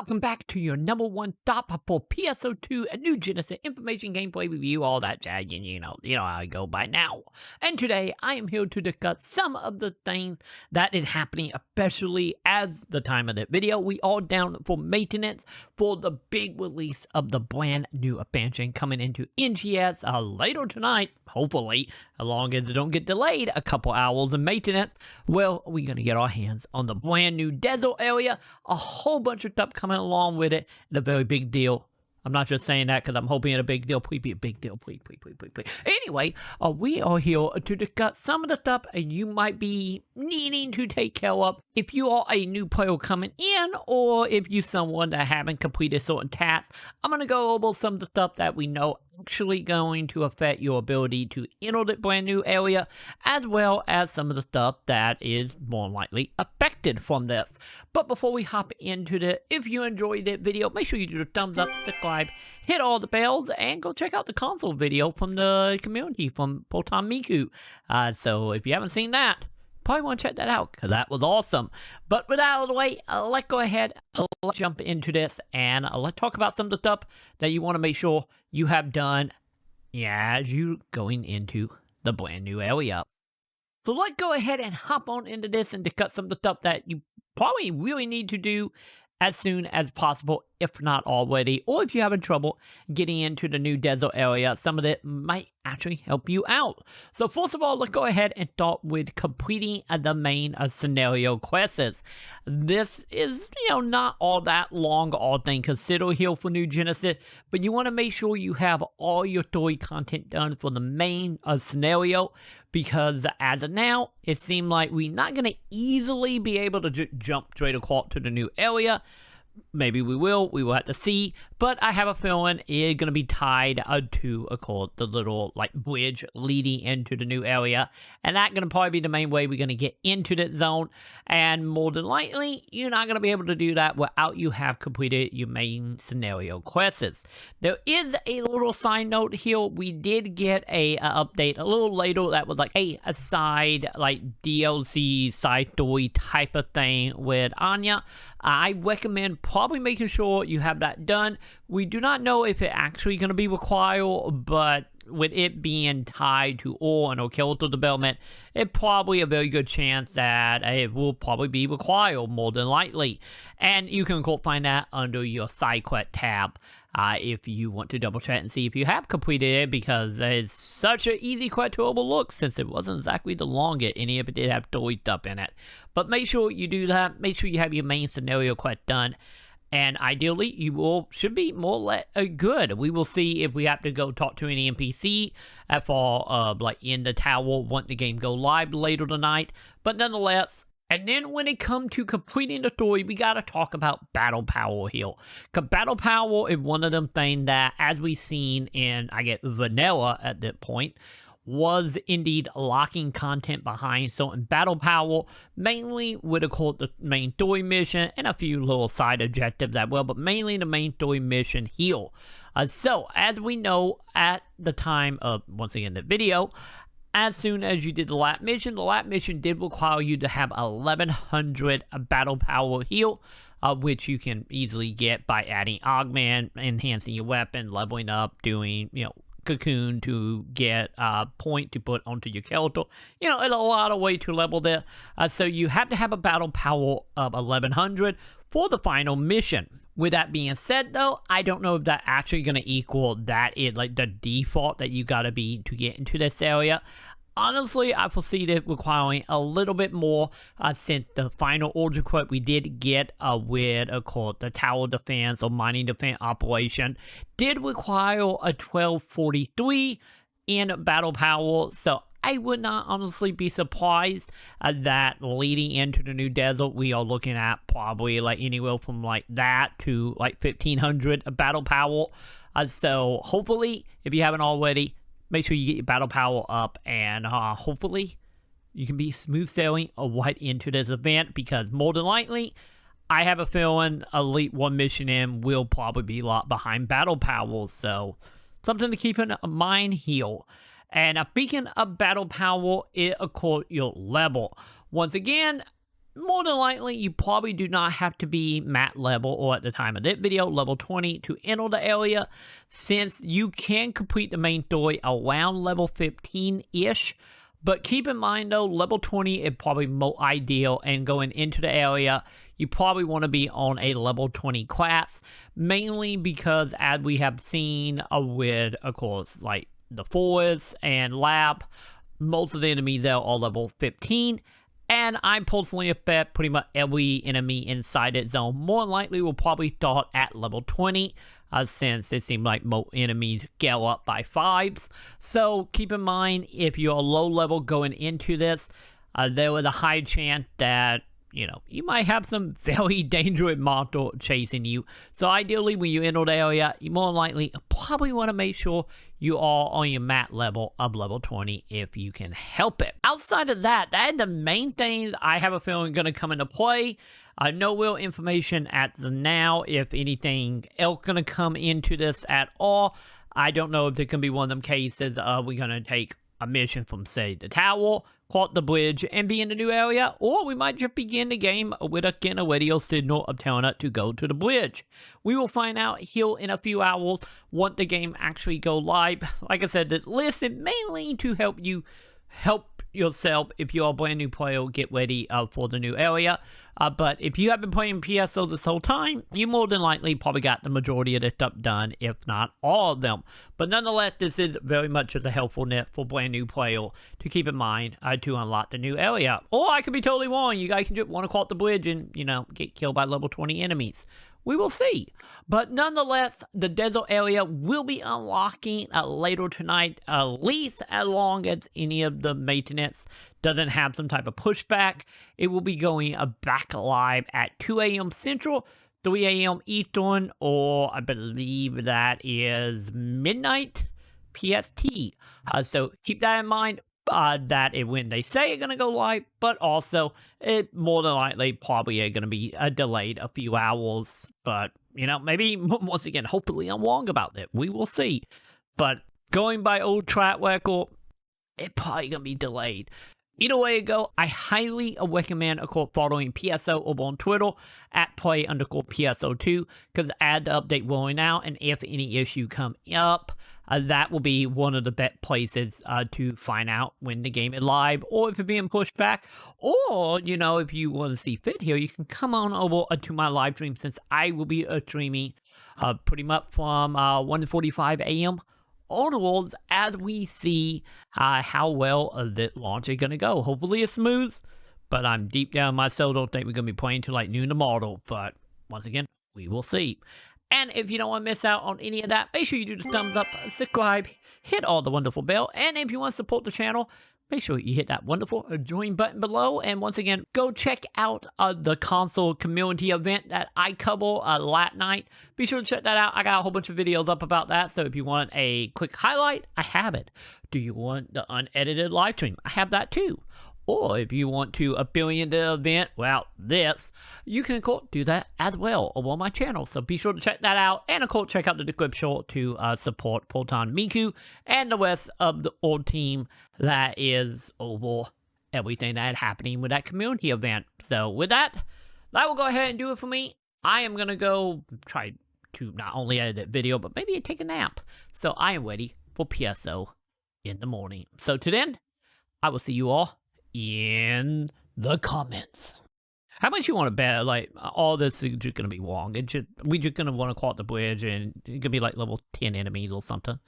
Welcome back to your number one stop for PSO2 and New Genesis information, gameplay review, all that jazz. You know how I go by now. And today I am here to discuss some of the things that is happening, especially as the time of the video. We are down for maintenance for the big release of the brand new expansion coming into NGS later tonight. Hopefully, as long as it don't get delayed a couple hours of maintenance. Well, we're going to get our hands on the brand new desert area, a whole bunch of stuff coming along with it, and a very big deal. I'm not just saying that because I'm hoping it's a big deal. Please be a big deal. Please. Anyway, we are here to discuss some of the stuff you might be needing to take care of if you are a new player coming in, or if you're someone that haven't completed certain tasks. I'm going to go over some of the stuff that we know actually going to affect your ability to enter the brand new area, as well as some of the stuff that is more likely affected from this. But before we hop into it, if you enjoyed that video, make sure you do the thumbs up, subscribe, hit all the bells, and go check out the console video from the community from Proton Miku. So if you haven't seen that, probably want to check that out because that was awesome. But with that out of the way, let's go ahead, let's jump into this, and let's talk about some of the stuff that you want to make sure you have done as you going into the brand new area. So let's go ahead and hop on into this and discuss some of the stuff that you probably really need to do as soon as possible, if not already, or if you're having trouble getting into the new desert area, some of it might actually help you out. So first of all, let's go ahead and start with completing the main scenario quests. This is, not all that long, all things considered here for New Genesis, but you want to make sure you have all your story content done for the main scenario, because as of now, it seems like we're not going to easily be able to jump straight across to the new area. Maybe we will have to see, but I have a feeling it's going to be tied to, of course, the little, bridge leading into the new area, and that's going to probably be the main way we're going to get into that zone, and more than likely, you're not going to be able to do that without you have completed your main scenario quests. There is a little side note here. We did get a update a little later that was a side, DLC side story type of thing with Anya. I recommend probably making sure you have that done. We do not know if it's actually going to be required, but with it being tied to ore and character development, it's probably a very good chance that it will probably be required, more than likely. And you can find that under your side quest tab. If you want to double check and see if you have completed it, because it's such an easy quest to overlook since it wasn't exactly the longest. Any of it did have story stuff in it. But make sure you do that. Make sure you have your main scenario quest done. And ideally, should be more or less good. We will see if we have to go talk to any NPC for in the tower once the game go live later tonight. But nonetheless. And then when it comes to completing the story, we got to talk about battle power here. Because battle power is one of them things that, as we've seen in, vanilla at that point, was indeed locking content behind certain battle power, mainly with, of course, the main story mission and a few little side objectives as well, but mainly the main story mission here. So, as we know, at the time of, once again, the video, as soon as you did the last mission did require you to have 1100 battle power heal, which you can easily get by adding augment, enhancing your weapon, leveling up, doing, cocoon to get point to put onto your character. It's a lot of way to level there. So you have to have a battle power of 1100 for the final mission. With that being said, though, I don't know if that actually going to equal that is the default that you got to be to get into this area. Honestly, I foresee it requiring a little bit more since the final origin quest we did get with, of course, the tower defense or mining defense operation did require a 1243 in battle power. So I would not honestly be surprised that leading into the new desert, we are looking at probably anywhere from that to 1500 battle power. So hopefully, if you haven't already, make sure you get your battle power up, and hopefully you can be smooth sailing right into this event, because more than likely, I have a feeling Elite 1 mission in will probably be locked behind battle power. So something to keep in mind here. And speaking of battle power, it, of course, your level. Once again, more than likely, you probably do not have to be mat level or at the time of this video, level 20 to enter the area, since you can complete the main story around level 15-ish. But keep in mind though, level 20 is probably more ideal, and going into the area, you probably want to be on a level 20 class, mainly because as we have seen with, of course, like the forest and lab, most of the enemies there are level 15. And I personally expect pretty much every enemy inside that zone more than likely will probably start at level 20, since it seems like most enemies scale up by 5s. So keep in mind, if you're low level going into this, there was a high chance that, you know, you might have some very dangerous monster chasing you. So ideally, when you enter the area, you more than likely probably want to make sure you are on your mat level of level 20 if you can help it. Outside of that, that is the main things I have a feeling going to come into play. No real information at the now if anything else going to come into this at all. I don't know if there can be one of them cases we're going to take a mission from, say, the tower, cross the bridge, and be in the new area, or we might just begin the game with getting a radio signal of telling us to go to the bridge. We will find out here in a few hours once the game actually go live. Like I said, this list is mainly to help you help yourself if you're a brand new player get ready for the new area. But if you have been playing PSO this whole time, you more than likely probably got the majority of the stuff done, if not all of them. But nonetheless, this is very much as a helpful net for brand new player to keep in mind to unlock the new area. Or I could be totally wrong. You guys can just want to cross the bridge and, you know, get killed by level 20 enemies. We will see. But nonetheless, the desert area will be unlocking later tonight, at least as long as any of the maintenance doesn't have some type of pushback. It will be going back live at 2 a.m. Central, 3 a.m. Eastern, or I believe that is midnight PST. So keep that in mind. That it when they say it's going to go live, but also it more than likely probably going to be delayed a few hours. But, you know, maybe once again, hopefully I'm wrong about it. We will see. But going by old track record, it's probably going to be delayed. Either way it go, I highly recommend, of course, following PSO over on Twitter at play_PSO2, because add the update rolling out, and if any issue come up, that will be one of the best places to find out when the game is live, or if it's being pushed back, or, you know, if you want to see fit here, you can come on over to my live stream, since I will be streaming pretty much from 1:45 a.m. onwards as we see how well the launch is going to go. Hopefully it's smooth, but I'm deep down myself don't think we're going to be playing till like noon tomorrow, but once again, we will see. And if you don't want to miss out on any of that, make sure you do the thumbs up, subscribe, hit all the wonderful bell, and if you want to support the channel, make sure you hit that wonderful join button below. And once again, go check out the console community event that I cover last night. Be sure to check that out. I got a whole bunch of videos up about that. So if you want a quick highlight, I have it. Do you want the unedited live stream? I have that too. Or if you want to appear in the event, well, you can, of course, do that as well over on my channel. So be sure to check that out. And, of course, check out the description to support Proton Miku and the rest of the old team that is over everything that is happening with that community event. So with that will go ahead and do it for me. I am going to go try to not only edit that video, but maybe take a nap. So I am ready for PSO in the morning. So to then, I will see you all in the comments. How much you want to bet like all this is just gonna be wrong? We're just gonna want to cross the bridge and it's gonna be like level 10 enemies or something.